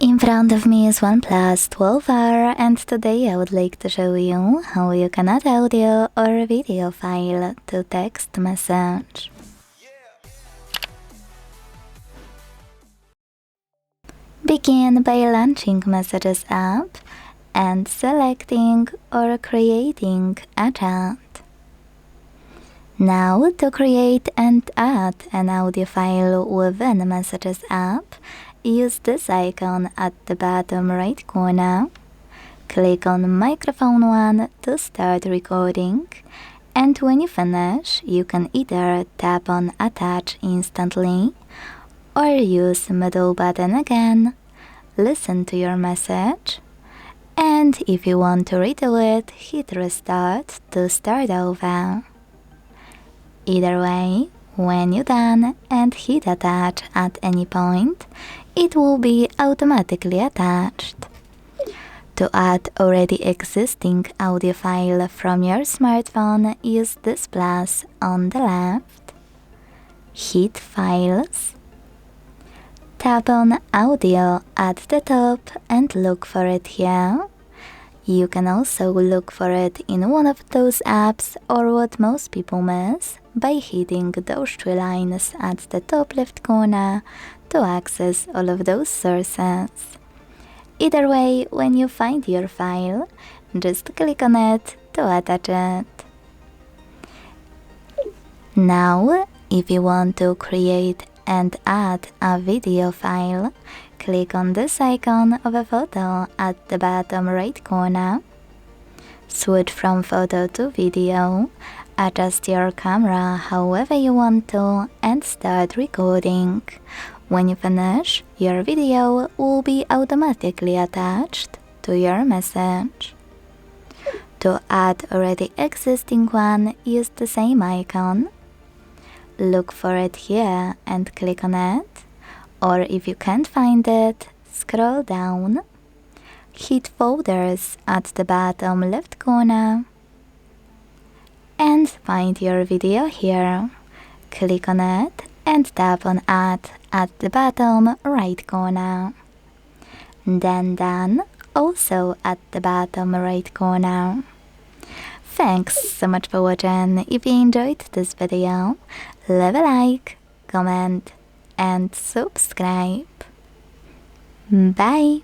In front of me is OnePlus 12R, and today I would like to show you how you can add audio or video file to text message. Begin by launching Messages app and selecting or creating a chat. Now, to create and add an audio file within Messages app, use this icon at the bottom right corner. Click on microphone 1 to start recording, and when you finish, you can either tap on attach instantly or use middle button again, listen to your message, and if you want to redo it, hit restart to start over. Either way, when you're done and hit attach at any point, it will be automatically attached. To add already existing audio file from your smartphone, use this plus on the left. Hit Files. Tap on Audio at the top and look for it here. You can also look for it in one of those apps, or what most people miss, by hitting those three lines at the top left corner to access all of those sources. Either way, when you find your file, just click on it to attach it. Now, if you want to create and add a video file, click on this icon of a photo at the bottom right corner. Switch from photo to video, adjust your camera however you want to, and start recording. When you finish, your video will be automatically attached to your message. To add already existing one, use the same icon. Look for it here and click on it, or if you can't find it, scroll down. Hit Folders at the bottom left corner and find your video here. Click on it and tap on Add at the bottom right corner. Then Done, also at the bottom right corner. Thanks so much for watching. If you enjoyed this video, leave a like, comment, and subscribe. Bye!